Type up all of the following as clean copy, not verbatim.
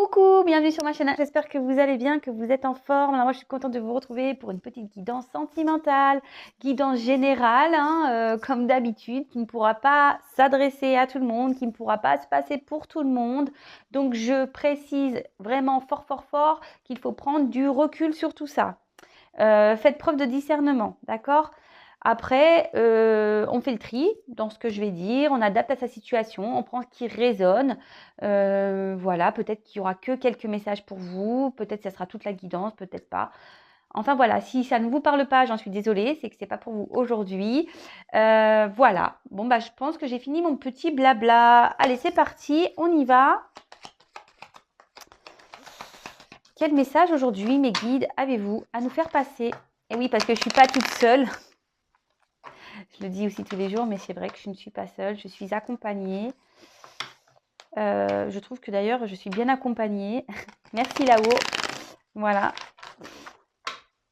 Coucou, bienvenue sur ma chaîne. J'espère que vous allez bien, que vous êtes en forme. Alors moi, je suis contente de vous retrouver pour une petite guidance sentimentale, guidance générale, comme d'habitude, qui ne pourra pas s'adresser à tout le monde, qui ne pourra pas se passer pour tout le monde. Donc, je précise vraiment fort, fort, fort qu'il faut prendre du recul sur tout ça. Faites preuve de discernement, d'accord? Après, on fait le tri dans ce que je vais dire, on adapte à sa situation, on prend ce qui résonne. Voilà, peut-être qu'il y aura que quelques messages pour vous, peut-être que ça sera toute la guidance, peut-être pas. Enfin voilà, si ça ne vous parle pas, j'en suis désolée, c'est que c'est pas pour vous aujourd'hui. Voilà, bon bah je pense que j'ai fini mon petit blabla. Allez, c'est parti, on y va. Quel message aujourd'hui, mes guides, avez-vous à nous faire passer? Et oui, parce que je suis pas toute seule. Je le dis aussi tous les jours, mais c'est vrai que je ne suis pas seule, je suis accompagnée. Je trouve que d'ailleurs, je suis bien accompagnée. Merci là-haut. Voilà.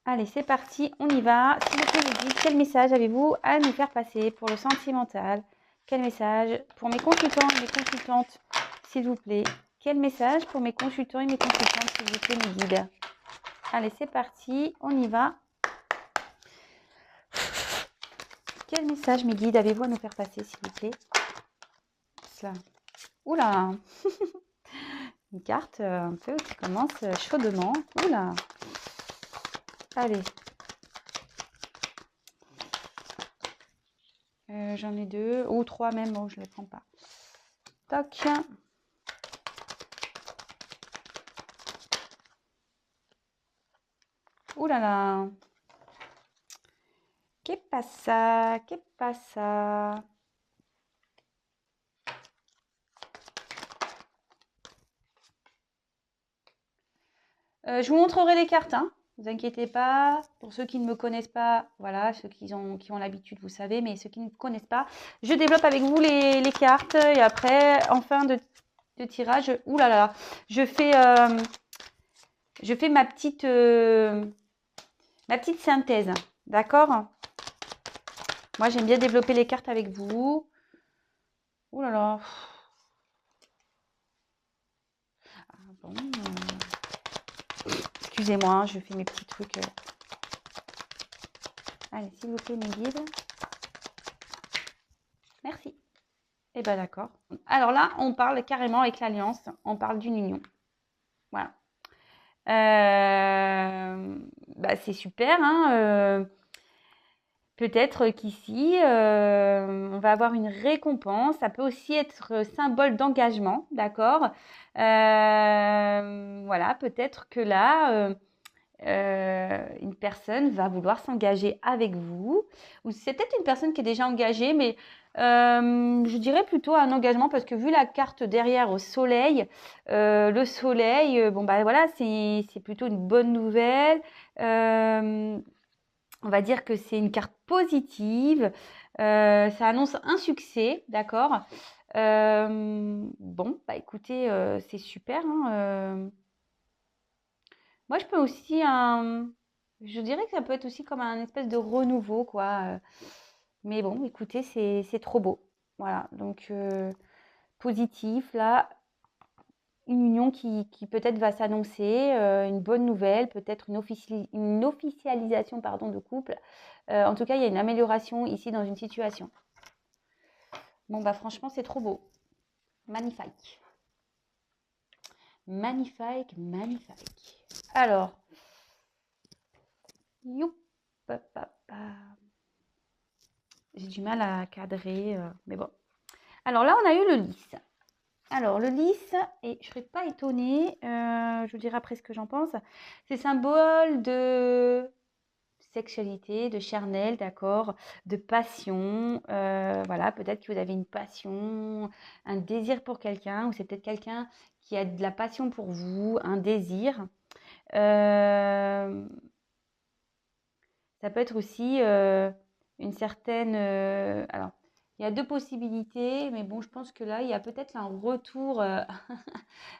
Allez, c'est parti, on y va. S'il vous plaît, vous dites, quel message avez-vous à nous faire passer pour le sentimental? Quel message pour mes consultants et mes consultantes, s'il vous plaît? Quel message pour mes consultants et mes consultantes, s'il vous plaît, mes guides? Allez, c'est parti, on y va. Quel message, mes guides, avez-vous à nous faire passer, s'il vous plaît? Cela. Oula. Une carte un peu qui commence chaudement. Oula. Allez. J'en ai deux ou trois même. Oh, je ne les prends pas. Toc. Ouh là là. Que passa? Que passa? Je vous montrerai les cartes, hein. Ne vous inquiétez pas. Pour ceux qui ne me connaissent pas, voilà, ceux qui ont l'habitude, vous savez, mais ceux qui ne me connaissent pas, je développe avec vous les cartes et après, en fin de tirage, ouh là là, je fais ma petite synthèse, d'accord? Moi, j'aime bien développer les cartes avec vous. Ouh là là. Ah bon, excusez-moi, je fais mes petits trucs. Allez, s'il vous plaît, mes guides. Merci. Eh bien, d'accord. Alors là, on parle carrément avec l'alliance. On parle d'une union. Voilà. Bah, c'est super, hein. Peut-être qu'ici, on va avoir une récompense. Ça peut aussi être symbole d'engagement, d'accord? Voilà, peut-être que là, une personne va vouloir s'engager avec vous. Ou c'est peut-être une personne qui est déjà engagée, mais je dirais plutôt un engagement parce que vu la carte derrière au soleil, le soleil, bon bah voilà, c'est plutôt une bonne nouvelle. On va dire que c'est une carte positive. Ça annonce un succès, d'accord? Bon, bah écoutez, c'est super, hein. Moi, je peux aussi je dirais que ça peut être aussi comme un espèce de renouveau, quoi. Mais bon, écoutez, c'est trop beau. Voilà, donc positif, là, une union qui peut-être va s'annoncer, une bonne nouvelle, peut-être une officialisation, pardon, de couple. En tout cas, il y a une amélioration ici dans une situation. Bon, bah franchement, c'est trop beau. Magnifique. Magnifique, magnifique. Alors, youp, j'ai du mal à cadrer, mais bon. Alors là, on a eu le lys. Alors, le lys, et je ne serais pas étonnée, je vous dirai après ce que j'en pense, c'est symbole de sexualité, de charnel, d'accord, de passion. Voilà, peut-être que vous avez une passion, un désir pour quelqu'un, ou c'est peut-être quelqu'un qui a de la passion pour vous, un désir. Ça peut être aussi une certaine... alors, il y a deux possibilités, mais bon, je pense que là, il y a peut-être un retour à,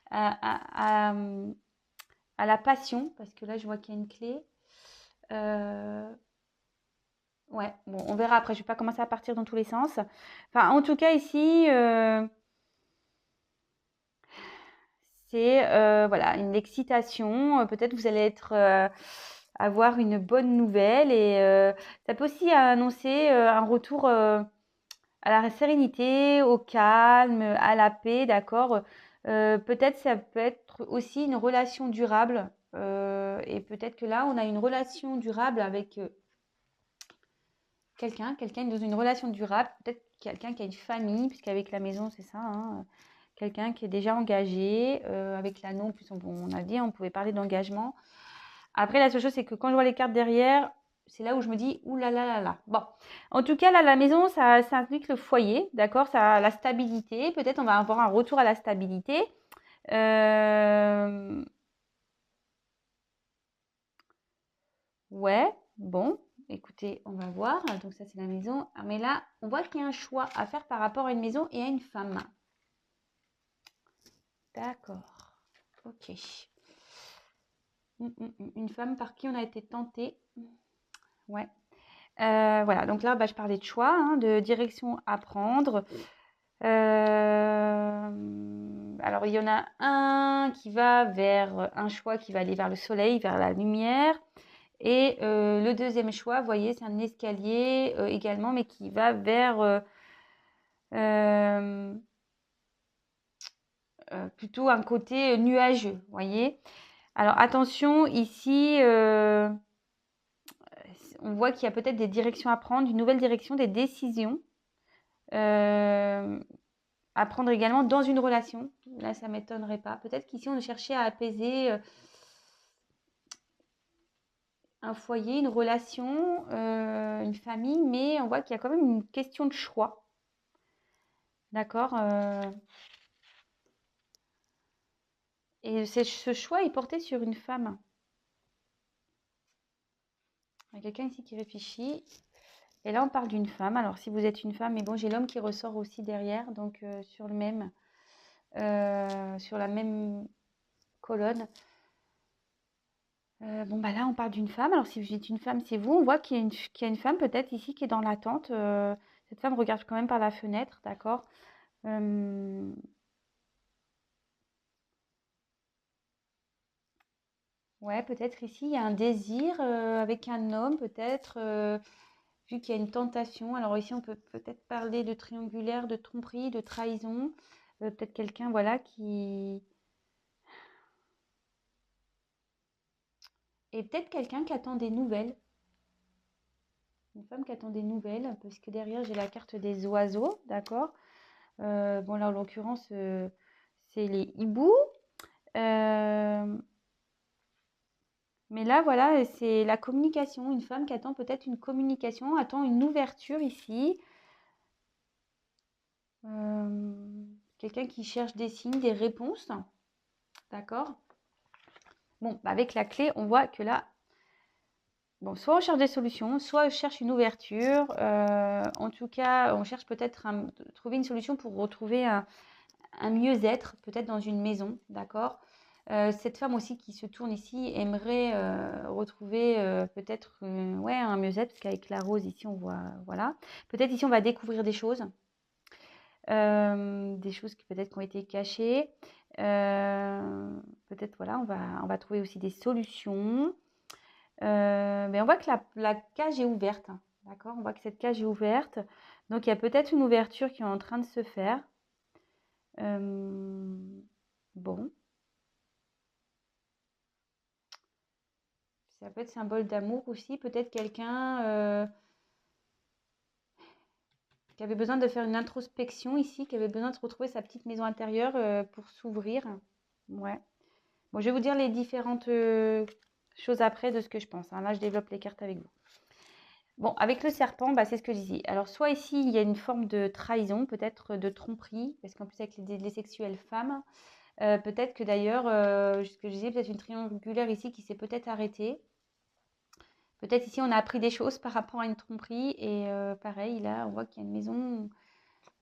à la passion, parce que là, je vois qu'il y a une clé. Ouais, bon, on verra après, je ne vais pas commencer à partir dans tous les sens. Enfin, en tout cas, ici, c'est voilà, une excitation. Peut-être vous allez avoir une bonne nouvelle et ça peut aussi annoncer un retour à la sérénité, au calme, à la paix, d'accord. Peut-être ça peut être aussi une relation durable. Et peut-être que là, on a une relation durable avec quelqu'un dans une relation durable, peut-être quelqu'un qui a une famille, puisqu'avec la maison, c'est ça, hein, quelqu'un qui est déjà engagé, avec l'anneau, en plus on a dit, on pouvait parler d'engagement. Après, la seule chose, c'est que quand je vois les cartes derrière, c'est là où je me dis, ouh là là là là. Bon, en tout cas, là, la maison, ça implique le foyer, d'accord, ça, la stabilité, peut-être on va avoir un retour à la stabilité. Euh, Ouais, bon, écoutez, on va voir. Donc ça, c'est la maison. Ah, mais là, on voit qu'il y a un choix à faire par rapport à une maison et à une femme. D'accord. Ok. Une femme par qui on a été tenté. Ouais. Voilà, donc là, bah, je parlais de choix, hein, de direction à prendre. Alors, il y en a un qui va vers un choix qui va aller vers le soleil, vers la lumière. Et le deuxième choix, vous voyez, c'est un escalier également, mais qui va vers euh, plutôt un côté nuageux, vous voyez. Alors attention, ici, on voit qu'il y a peut-être des directions à prendre, une nouvelle direction, des décisions euh, à prendre également dans une relation. Là, ça ne m'étonnerait pas. Peut-être qu'ici, on cherchait à apaiser un foyer, une relation, une famille, mais on voit qu'il y a quand même une question de choix. D'accord. Et ce choix est porté sur une femme. Il y a quelqu'un ici qui réfléchit. Et là, on parle d'une femme. Alors, si vous êtes une femme, mais bon, j'ai l'homme qui ressort aussi derrière, donc sur la même colonne. Bon, bah là, on parle d'une femme. Alors, si vous êtes une femme, c'est vous. On voit qu'il y a une femme peut-être ici qui est dans l'attente. Cette femme regarde quand même par la fenêtre, d'accord. Euh, Ouais, peut-être ici, il y a un désir avec un homme, peut-être, vu qu'il y a une tentation. Alors ici, on peut peut-être parler de triangulaire, de tromperie, de trahison. Peut-être quelqu'un, voilà, qui... Et peut-être quelqu'un qui attend des nouvelles. Une femme qui attend des nouvelles, parce que derrière, j'ai la carte des oiseaux, d'accord? Bon, là, en l'occurrence, c'est les hiboux. Euh, mais là, voilà, c'est la communication. Une femme qui attend peut-être une communication, attend une ouverture ici. Euh, Quelqu'un qui cherche des signes, des réponses. D'accord. Bon, bah, avec la clé, on voit que là, bon, soit on cherche des solutions, soit on cherche une ouverture. En tout cas, on cherche peut-être à trouver une solution pour retrouver un mieux-être, peut-être dans une maison. D'accord. Cette femme aussi qui se tourne ici aimerait retrouver peut-être ouais, un mieux-être, parce qu'avec la rose ici, on voit, voilà. Peut-être ici, on va découvrir des choses qui peut-être qui ont été cachées. Peut-être, voilà, on va trouver aussi des solutions. Mais on voit que la cage est ouverte, hein, d'accord? On voit que cette cage est ouverte. Donc, il y a peut-être une ouverture qui est en train de se faire. Bon, ça peut être symbole d'amour aussi. Peut-être quelqu'un qui avait besoin de faire une introspection ici, qui avait besoin de retrouver sa petite maison intérieure pour s'ouvrir. Ouais. Bon, je vais vous dire les différentes choses après de ce que je pense, hein. Là, je développe les cartes avec vous. Bon, avec le serpent, bah, c'est ce que je disais. Alors, soit ici, il y a une forme de trahison, peut-être de tromperie, parce qu'en plus, avec les sexuelles femmes, peut-être que d'ailleurs, ce que je disais, peut-être une triangulaire ici qui s'est peut-être arrêtée. Peut-être ici, on a appris des choses par rapport à une tromperie. Et pareil, là, on voit qu'il y a une maison.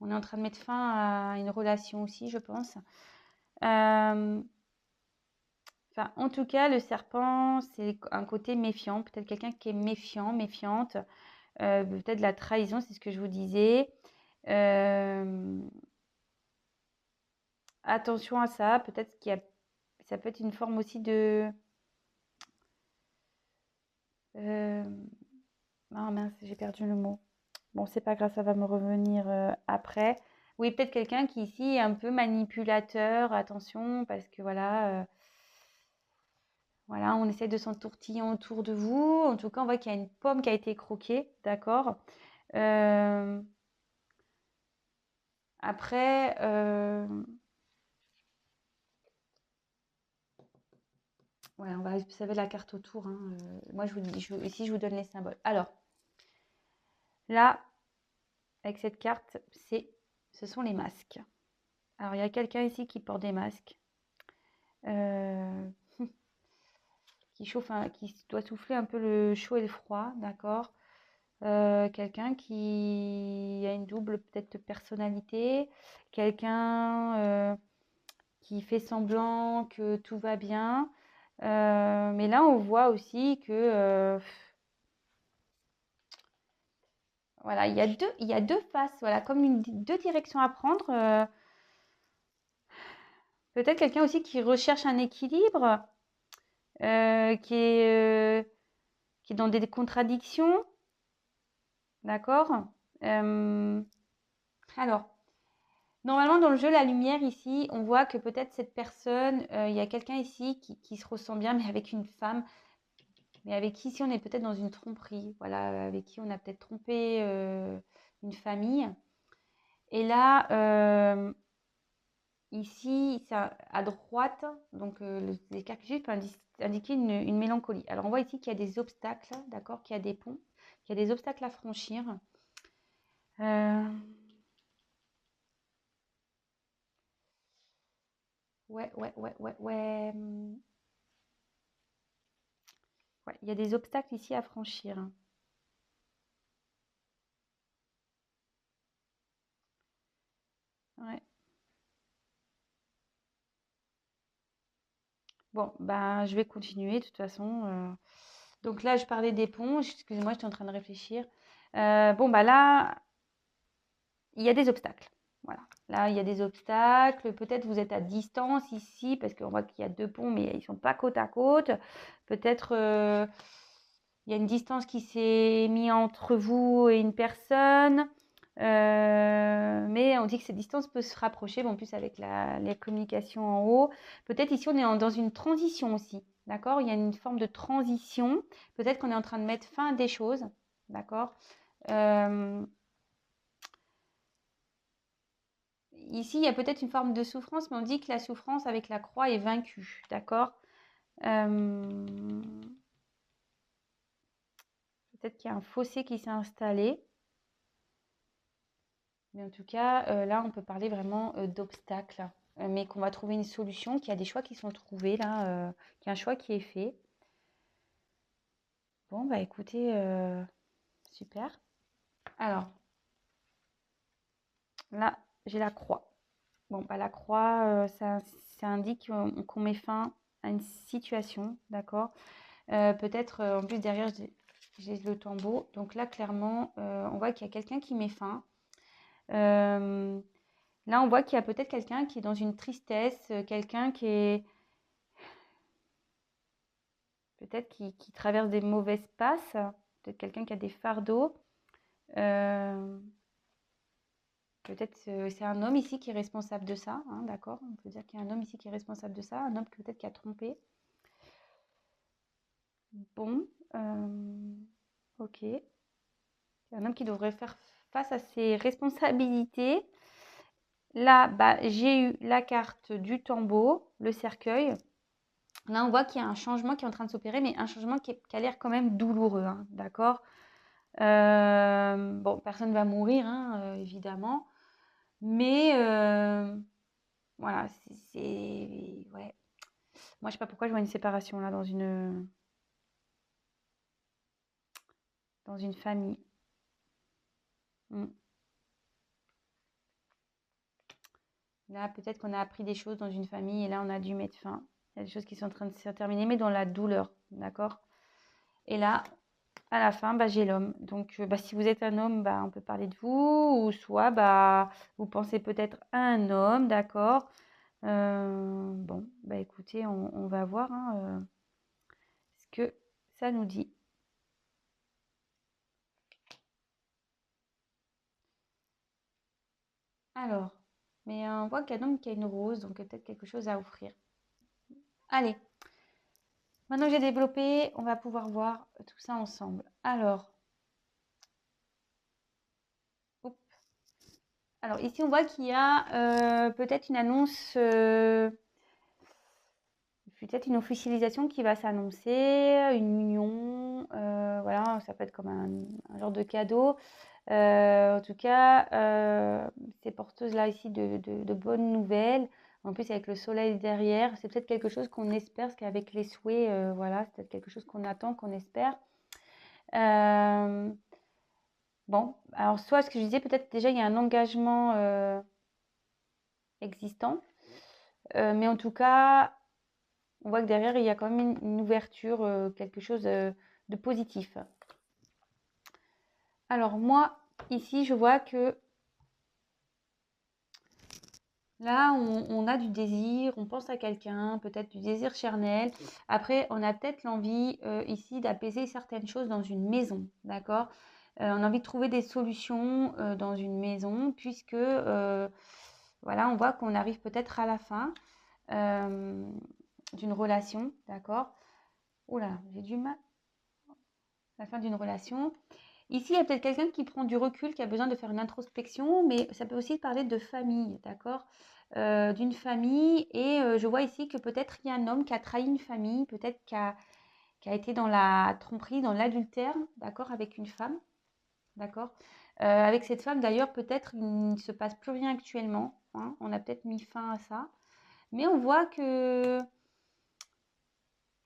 On est en train de mettre fin à une relation aussi, je pense. Enfin, en tout cas, le serpent, c'est un côté méfiant. Peut-être quelqu'un qui est méfiant, méfiante. Peut-être la trahison, c'est ce que je vous disais. Attention à ça. Peut-être qu'il y a ça peut être une forme aussi de... Ah mince, j'ai perdu le mot. Bon, c'est pas grave, ça va me revenir après. Oui, peut-être quelqu'un qui ici est un peu manipulateur, attention, parce que voilà, on essaie de s'entourtiller autour de vous. En tout cas, on voit qu'il y a une pomme qui a été croquée, d'accord? Euh, Après, ouais, on va observer la carte autour, hein. Moi, je vous dis, ici, je vous donne les symboles. Alors, là, avec cette carte, ce sont les masques. Alors, il y a quelqu'un ici qui porte des masques, euh, qui doit souffler un peu le chaud et le froid, d'accord? Quelqu'un qui a une double peut-être personnalité, quelqu'un qui fait semblant que tout va bien. Mais là, on voit aussi que voilà, il y a deux faces, voilà, comme deux directions à prendre. Peut-être quelqu'un aussi qui recherche un équilibre, euh, qui est, euh, qui est dans des contradictions, d'accord? Euh, alors, normalement, dans le jeu, la lumière ici, on voit que peut-être cette personne, il y a quelqu'un ici qui se ressent bien, mais avec une femme, mais avec qui ici on est peut-être dans une tromperie, voilà, avec qui on a peut-être trompé une famille. Et là, ici, à droite, donc les cartes que j'ai peuvent indiquer une mélancolie. Alors on voit ici qu'il y a des obstacles, d'accord, qu'il y a des ponts, qu'il y a des obstacles à franchir. Euh, ouais. Ouais, il y a des obstacles ici à franchir. Ouais. Bon, ben, je vais continuer de toute façon. Donc là, je parlais des ponts. Excusez-moi, j'étais en train de réfléchir. Bon, bah là, il y a des obstacles. Voilà. Là, il y a des obstacles. Peut-être vous êtes à distance ici, parce qu'on voit qu'il y a deux ponts, mais ils ne sont pas côte à côte. Peut-être il y a une distance qui s'est mise entre vous et une personne. Mais on dit que cette distance peut se rapprocher, bon, en plus avec les communications en haut. Peut-être ici, on est dans une transition aussi, d'accord? Il y a une forme de transition. Peut-être qu'on est en train de mettre fin à des choses, d'accord? Ici, il y a peut-être une forme de souffrance, mais on dit que la souffrance avec la croix est vaincue, d'accord? Peut-être qu'il y a un fossé qui s'est installé. Mais en tout cas, là, on peut parler vraiment d'obstacles, mais qu'on va trouver une solution, qu'il y a des choix qui sont trouvés, là, qu'il y a un choix qui est fait. Bon, bah écoutez, super. Alors, là, j'ai la croix. Bon, bah la croix, ça indique qu'on met fin à une situation, d'accord? Peut-être, en plus, derrière, j'ai le tombeau. Donc là, clairement, on voit qu'il y a quelqu'un qui met fin. Euh, Là, on voit qu'il y a peut-être quelqu'un qui est dans une tristesse, quelqu'un qui est peut-être qui traverse des mauvaises passes, peut-être quelqu'un qui a des fardeaux. Euh, Peut-être c'est un homme ici qui est responsable de ça, hein, d'accord? On peut dire qu'il y a un homme ici qui est responsable de ça, un homme peut-être qui a trompé. Bon, ok. C'est un homme qui devrait faire face à ses responsabilités. Là, bah, j'ai eu la carte du tombeau, le cercueil. Là, on voit qu'il y a un changement qui est en train de s'opérer, mais un changement qui a l'air quand même douloureux, hein, d'accord? Bon, personne ne va mourir, hein, évidemment, mais voilà, ouais. Moi, je sais pas pourquoi je vois une séparation là dans une famille. Mm. Là, peut-être qu'on a appris des choses dans une famille et là, on a dû mettre fin. Il y a des choses qui sont en train de se terminer, mais dans la douleur, d'accord? Et là, à la fin, bah, j'ai l'homme. Donc, bah, si vous êtes un homme, bah, on peut parler de vous. Ou soit, bah, vous pensez peut-être à un homme, d'accord? Bon, bah, écoutez. écoutez, on va voir hein, ce que ça nous dit. Alors, mais on voit qu'il y a un homme qui a une rose, donc il y a peut-être quelque chose à offrir. Allez, maintenant que j'ai développé, on va pouvoir voir tout ça ensemble. Alors, hop. Alors ici, on voit qu'il y a peut-être une annonce, peut-être une officialisation qui va s'annoncer, une union, voilà, ça peut être comme un genre de cadeau. En tout cas, c'est porteuse là ici de bonnes nouvelles. En plus, avec le soleil derrière, c'est peut-être quelque chose qu'on espère, parce qu'avec les souhaits, voilà, c'est peut-être quelque chose qu'on attend, qu'on espère. Bon, alors soit ce que je disais, peut-être déjà il y a un engagement existant, mais en tout cas, on voit que derrière il y a quand même une ouverture, quelque chose de positif. Alors moi, ici, je vois que là, on a du désir, on pense à quelqu'un, peut-être du désir charnel. Après, on a peut-être l'envie ici d'apaiser certaines choses dans une maison, d'accord? On a envie de trouver des solutions dans une maison, puisque voilà, on voit qu'on arrive peut-être à la fin d'une relation, d'accord? Oh là, j'ai du mal. La fin d'une relation. Ici, il y a peut-être quelqu'un qui prend du recul, qui a besoin de faire une introspection, mais ça peut aussi parler de famille, d'accord? D'une famille, et je vois ici que peut-être il y a un homme qui a trahi une famille, peut-être qui a été dans la tromperie, dans l'adultère, d'accord, avec une femme, d'accord? Avec cette femme, d'ailleurs, peut-être il ne se passe plus rien actuellement, hein, on a peut-être mis fin à ça, mais on voit que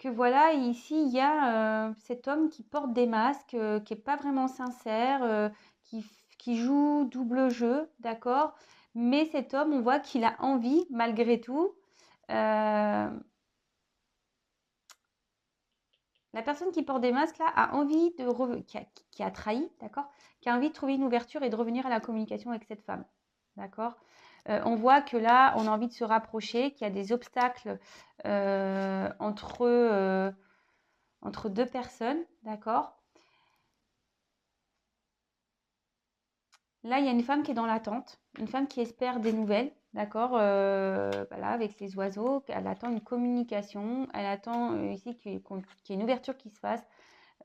voilà, ici, il y a cet homme qui porte des masques, qui n'est pas vraiment sincère, qui joue double jeu, d'accord? Mais cet homme, on voit qu'il a envie, malgré tout. La personne qui porte des masques, là, a envie qui a trahi, d'accord? Qui a envie de trouver une ouverture et de revenir à la communication avec cette femme, d'accord? On voit que là, on a envie de se rapprocher, qu'il y a des obstacles entre deux personnes, d'accord? Là, il y a une femme qui est dans l'attente, une femme qui espère des nouvelles, d'accord? Voilà, avec les oiseaux, elle attend une communication, elle attend ici qu'il y ait une ouverture qui se fasse,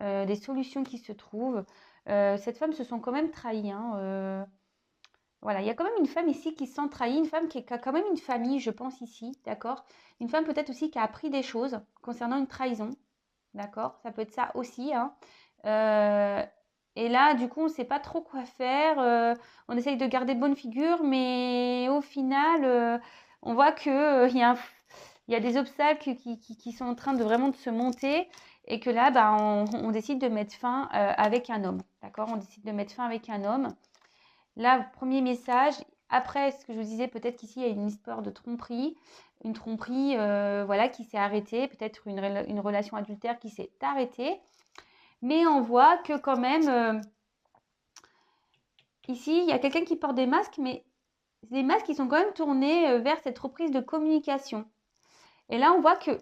des solutions qui se trouvent. Cette femme se sent quand même trahie, hein, voilà, il y a quand même une femme ici qui se sent trahie, une femme qui a quand même une famille, je pense ici, d'accord? Une femme peut-être aussi qui a appris des choses concernant une trahison, d'accord? Ça peut être ça aussi, hein. Euh, et là, du coup, on ne sait pas trop quoi faire. On essaye de garder bonne figure, mais au final, on voit que il y a des obstacles qui sont en train de vraiment de se monter, et que là, bah, on décide de mettre fin avec un homme, d'accord? On décide de mettre fin avec un homme. Là, premier message. Après, ce que je vous disais, peut-être qu'ici, il y a une histoire de tromperie. Une tromperie voilà, qui s'est arrêtée. Peut-être une relation adultère qui s'est arrêtée. Mais on voit que quand même, ici, il y a quelqu'un qui porte des masques, mais des masques qui sont quand même tournés vers cette reprise de communication. Et là, on voit que,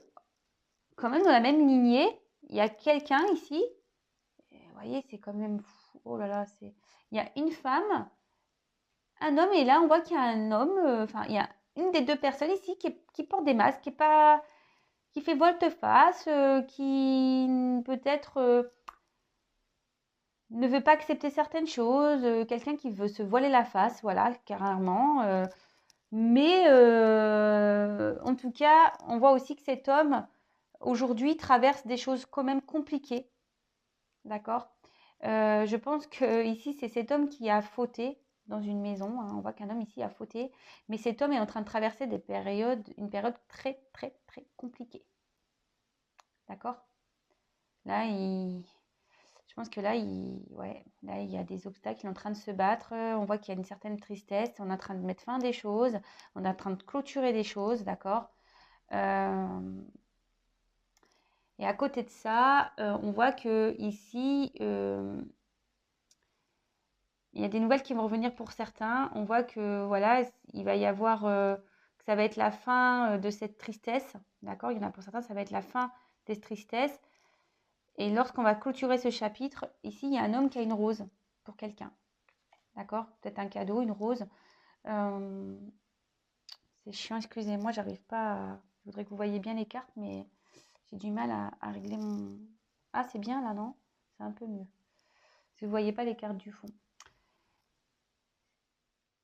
quand même, dans la même lignée, il y a quelqu'un ici. Vous voyez, c'est quand même fou. Oh là là, il y a une femme, un homme, et là, on voit qu'il y a un homme, enfin, il y a une des deux personnes ici qui porte des masques, qui fait volte-face, qui peut-être ne veut pas accepter certaines choses, quelqu'un qui veut se voiler la face, voilà, carrément. Mais en tout cas, on voit aussi que cet homme, aujourd'hui, traverse des choses quand même compliquées, d'accord? Je pense que ici, c'est cet homme qui a fauté dans une maison, hein. On voit qu'un homme ici a fauté, mais cet homme est en train de traverser une période très, très, très compliquée, d'accord? Là, je pense que là, ouais, là, il y a des obstacles, il est en train de se battre. On voit qu'il y a une certaine tristesse. On est en train de mettre fin à des choses. On est en train de clôturer des choses, d'accord? Et à côté de ça, on voit que ici, il y a des nouvelles qui vont revenir pour certains. On voit que voilà, il va y avoir, que ça va être la fin de cette tristesse, d'accord? Il y en a pour certains, ça va être la fin de cette tristesse. Et lorsqu'on va clôturer ce chapitre, ici, il y a un homme qui a une rose pour quelqu'un, d'accord? Peut-être un cadeau, une rose. C'est chiant, excusez-moi, j'arrive pas à... Je voudrais que vous voyez bien les cartes, mais j'ai du mal à régler mon... Ah, c'est bien là, non? C'est un peu mieux. Si vous voyez pas les cartes du fond.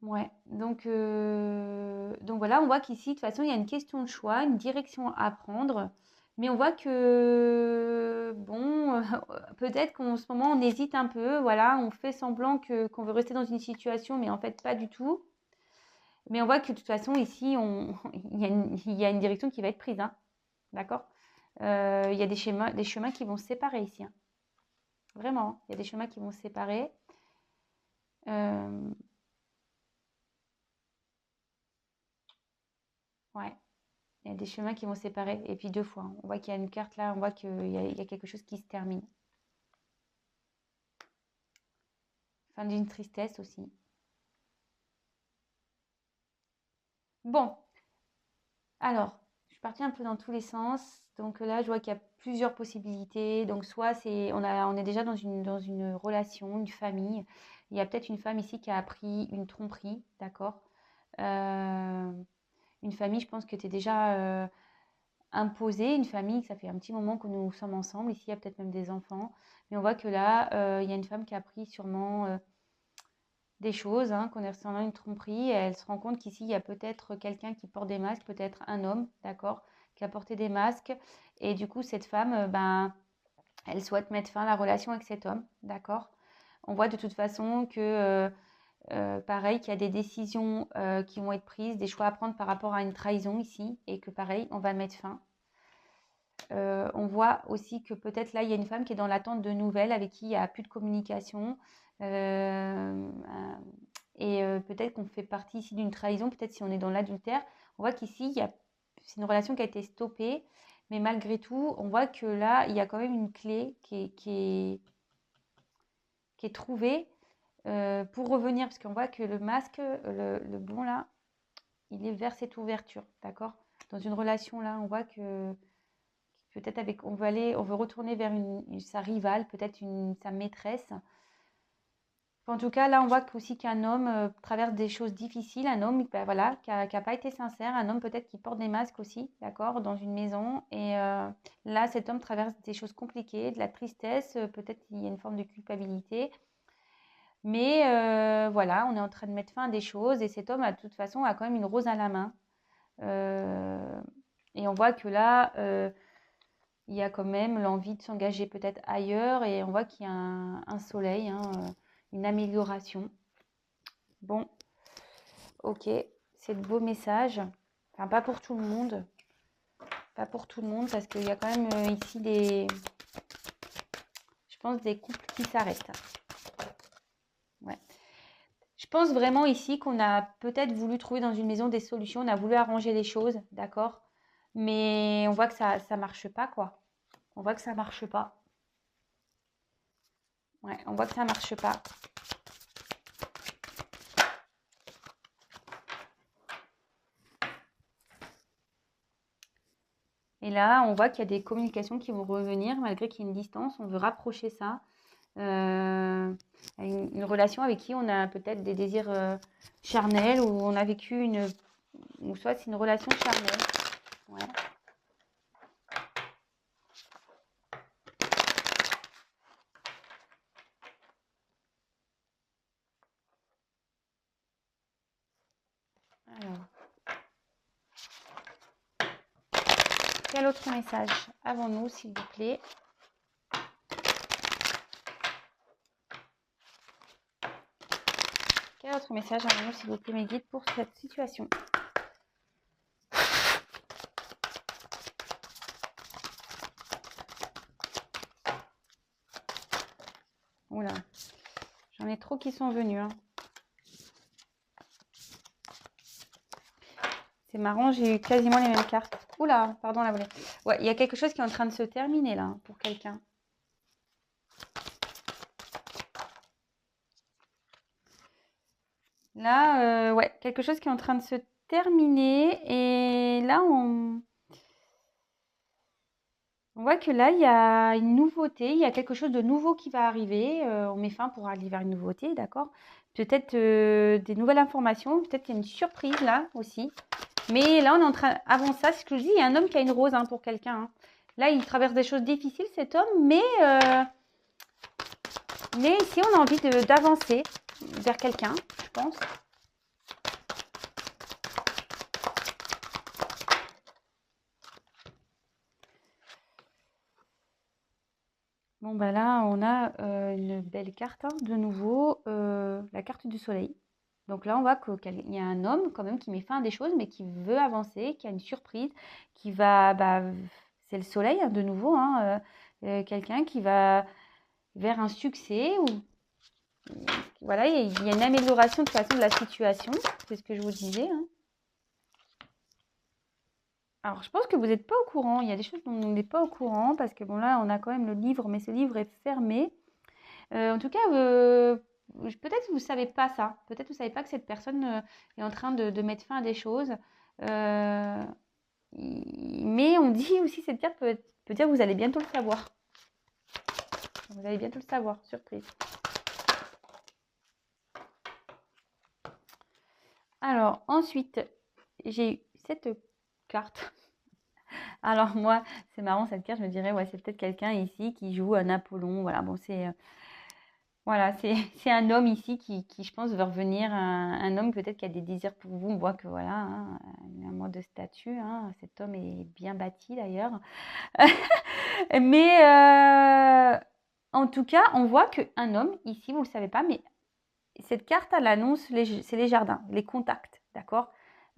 Ouais, donc voilà, on voit qu'ici, de toute façon, il y a une question de choix, une direction à prendre. Mais on voit que, bon, peut-être qu'en ce moment, on hésite un peu. Voilà, on fait semblant qu'on veut rester dans une situation, mais en fait, pas du tout. Mais on voit que de toute façon, ici, il y a une direction qui va être prise, hein. D'accord? Il y a des chemins qui vont se séparer ici, hein. Vraiment, il y a des chemins qui vont se séparer. Ouais, il y a des chemins qui vont se séparer. Et puis 2 fois, hein. On voit qu'il y a une carte là, on voit qu'il y a quelque chose qui se termine. Fin d'une tristesse aussi. Bon, alors, je suis partie un peu dans tous les sens. Donc là, je vois qu'il y a plusieurs possibilités. Donc soit on est déjà dans une relation, une famille. Il y a peut-être une femme ici qui a appris une tromperie, d'accord? Une famille, je pense que tu es déjà imposée. Une famille, ça fait un petit moment que nous sommes ensemble. Ici, il y a peut-être même des enfants. Mais on voit que là, il y a une femme qui a appris sûrement des choses, hein, qu'on est restant une tromperie. Et elle se rend compte qu'ici, il y a peut-être quelqu'un qui porte des masques, peut-être un homme, d'accord, qui a porté des masques. Et du coup, cette femme, ben, elle souhaite mettre fin à la relation avec cet homme, d'accord. On voit de toute façon que, pareil, qu'il y a des décisions qui vont être prises, des choix à prendre par rapport à une trahison ici, et que pareil, on va mettre fin. On voit aussi que peut-être là, il y a une femme qui est dans l'attente de nouvelles, avec qui il n'y a plus de communication. Et peut-être qu'on fait partie ici d'une trahison, peut-être si on est dans l'adultère. On voit qu'ici, c'est une relation qui a été stoppée, mais malgré tout, on voit que là, il y a quand même une clé qui est trouvée pour revenir, parce qu'on voit que le masque, le bon là, il est vers cette ouverture, d'accord? Dans une relation là, on voit que peut-être on veut retourner vers sa rivale, peut-être sa maîtresse. En tout cas, là, on voit aussi qu'un homme traverse des choses difficiles, un homme ben, voilà, qui n'a pas été sincère, un homme peut-être qui porte des masques aussi, d'accord, dans une maison. Et là, cet homme traverse des choses compliquées, de la tristesse, peut-être qu'il y a une forme de culpabilité. Mais voilà, on est en train de mettre fin à des choses et cet homme, de toute façon, a quand même une rose à la main. Et on voit que là, il y a quand même l'envie de s'engager peut-être ailleurs et on voit qu'il y a un soleil, hein, une amélioration. Bon, ok, c'est de beaux messages. Enfin, pas pour tout le monde. Pas pour tout le monde parce qu'il y a quand même ici je pense, des couples qui s'arrêtent. Ouais. Je pense vraiment ici qu'on a peut-être voulu trouver dans une maison des solutions. On a voulu arranger les choses, d'accord? Mais on voit que ça marche pas, quoi. On voit que ça marche pas. Ouais, on voit que ça marche pas. Et là, on voit qu'il y a des communications qui vont revenir malgré qu'il y ait une distance. On veut rapprocher ça. Une relation avec qui on a peut-être des désirs charnels ou on a vécu ou soit c'est une relation charnelle. Ouais. Alors. Quel autre message avons-nous, s'il vous plaît? Quel autre message avons-nous, s'il vous plaît, mes guides, pour cette situation? Oula, j'en ai trop qui sont venus, hein. C'est marrant, j'ai eu quasiment les mêmes cartes. Oula, pardon la volée. Ouais, il y a quelque chose qui est en train de se terminer là, pour quelqu'un. Là, ouais, quelque chose qui est en train de se terminé. Et là, on voit que là, il y a une nouveauté, il y a quelque chose de nouveau qui va arriver. On met fin pour aller vers une nouveauté, d'accord? Peut-être des nouvelles informations, peut-être qu'il y a une surprise là aussi. Mais là, on est en train, avant ça, ce que je dis, il y a un homme qui a une rose pour quelqu'un. Là, il traverse des choses difficiles, cet homme, mais ici, on a envie d'avancer vers quelqu'un, je pense. Bon, bah là, on a une belle carte, de nouveau, la carte du soleil. Donc là, on voit qu'il y a un homme quand même qui met fin à des choses, mais qui veut avancer, qui a une surprise, qui va, c'est le soleil, de nouveau, quelqu'un qui va vers un succès ou voilà, il y a une amélioration de toute façon de la situation, c'est ce que je vous disais. Alors, je pense que vous n'êtes pas au courant. Il y a des choses dont on n'est pas au courant parce que bon, là, on a quand même le livre, mais ce livre est fermé. En tout cas, peut-être vous ne savez pas ça. Peut-être vous ne savez pas que cette personne est en train de mettre fin à des choses. Euh, mais on dit aussi, cette carte peut dire que vous allez bientôt le savoir. Vous allez bientôt le savoir, surprise. Alors, ensuite, j'ai eu cette carte. Alors moi, c'est marrant cette carte, je me dirais, ouais, c'est peut-être quelqu'un ici qui joue un Apollon. Voilà, bon, voilà, c'est un homme ici qui, je pense, veut revenir. Un homme peut-être qui a des désirs pour vous. On voit que voilà, il a un mode de statut. Cet homme est bien bâti d'ailleurs. Mais en tout cas, on voit qu'un homme ici, vous ne le savez pas, mais cette carte, elle annonce, c'est les jardins, les contacts, d'accord?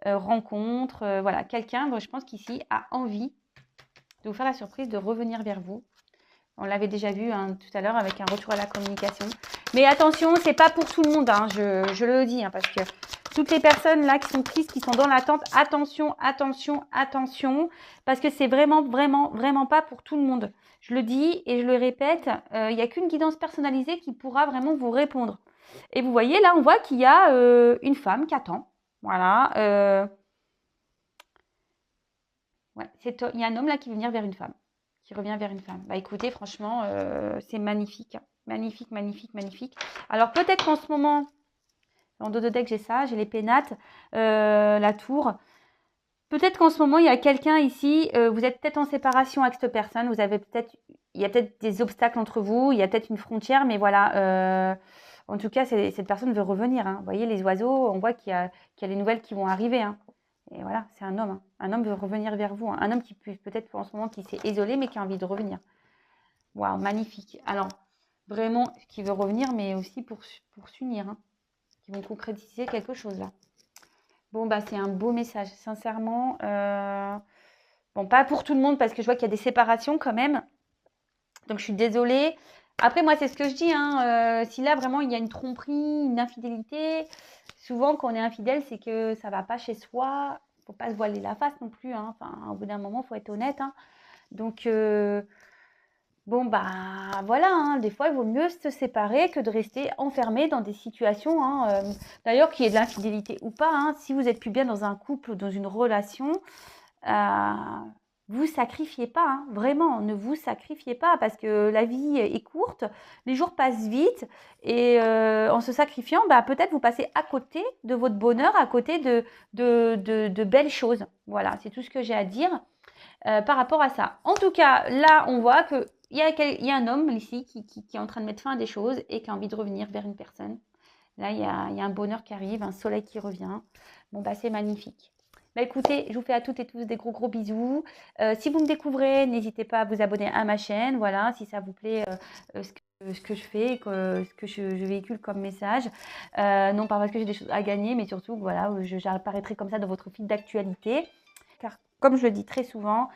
Rencontres, voilà, quelqu'un, je pense qu'ici, a envie de vous faire la surprise de revenir vers vous. On l'avait déjà vu tout à l'heure avec un retour à la communication. Mais attention, c'est pas pour tout le monde, je le dis, parce que toutes les personnes là qui sont tristes, qui sont dans l'attente, attention, attention, attention, parce que c'est vraiment, vraiment, vraiment pas pour tout le monde. Je le dis et je le répète, il n'y a qu'une guidance personnalisée qui pourra vraiment vous répondre. Et vous voyez, là, on voit qu'il y a une femme qui attend. Voilà. Ouais, il y a un homme là qui veut venir vers une femme. Qui revient vers une femme. Bah écoutez, franchement, c'est magnifique. Magnifique, magnifique, magnifique. Alors peut-être qu'en ce moment, en dos de deck, j'ai ça, j'ai les pénates, la tour. Peut-être qu'en ce moment, il y a quelqu'un ici, vous êtes peut-être en séparation avec cette personne, il y a peut-être des obstacles entre vous, il y a peut-être une frontière, mais voilà. En tout cas, cette personne veut revenir. Vous voyez, les oiseaux, on voit qu'il y a les nouvelles qui vont arriver. Et voilà, c'est un homme. Un homme veut revenir vers vous. Un homme qui peut-être en ce moment qui s'est isolé, mais qui a envie de revenir. Waouh, magnifique. Alors, vraiment, qui veut revenir, mais aussi pour s'unir. Qui vont concrétiser quelque chose là. Bon, bah, c'est un beau message, sincèrement. Bon, pas pour tout le monde, parce que je vois qu'il y a des séparations quand même. Donc, je suis désolée. Après, moi, c'est ce que je dis. Si là, vraiment, il y a une tromperie, une infidélité, souvent, quand on est infidèle, c'est que ça va pas chez soi. Il ne faut pas se voiler la face non plus. Enfin, au bout d'un moment, il faut être honnête. Donc, bon, bah voilà, des fois, il vaut mieux se séparer que de rester enfermé dans des situations, d'ailleurs, qu'il y ait de l'infidélité ou pas. Si vous êtes plus bien dans un couple, dans une relation, vous sacrifiez pas, vraiment, ne vous sacrifiez pas parce que la vie est courte, les jours passent vite et en se sacrifiant, peut-être vous passez à côté de votre bonheur, à côté de belles choses. Voilà, c'est tout ce que j'ai à dire par rapport à ça. En tout cas, là, on voit qu'il y a un homme ici qui est en train de mettre fin à des choses et qui a envie de revenir vers une personne. Là, il y a un bonheur qui arrive, un soleil qui revient. Bon, c'est magnifique. Écoutez, je vous fais à toutes et tous des gros gros bisous. Si vous me découvrez, n'hésitez pas à vous abonner à ma chaîne. Voilà, si ça vous plaît ce que je fais, ce que je véhicule comme message. Non pas parce que j'ai des choses à gagner, mais surtout, voilà, j'apparaîtrai comme ça dans votre fil d'actualité. Car comme je le dis très souvent,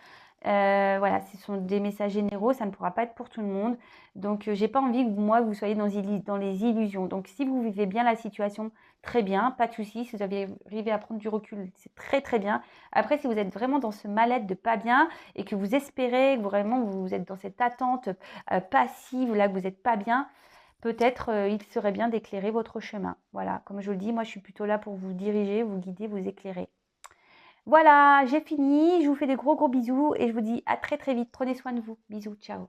voilà, ce sont des messages généraux, ça ne pourra pas être pour tout le monde. Donc, j'ai pas envie que moi, vous soyez dans les illusions. Donc, si vous vivez bien la situation, très bien, pas de souci. Si vous arrivé à prendre du recul, c'est très, très bien. Après, si vous êtes vraiment dans ce mal-être de pas bien et que vous espérez, que vraiment vous êtes dans cette attente passive, là, que vous n'êtes pas bien, peut-être il serait bien d'éclairer votre chemin. Voilà, comme je vous le dis, moi, je suis plutôt là pour vous diriger, vous guider, vous éclairer. Voilà, j'ai fini. Je vous fais des gros bisous et je vous dis à très très vite. Prenez soin de vous. Bisous, ciao.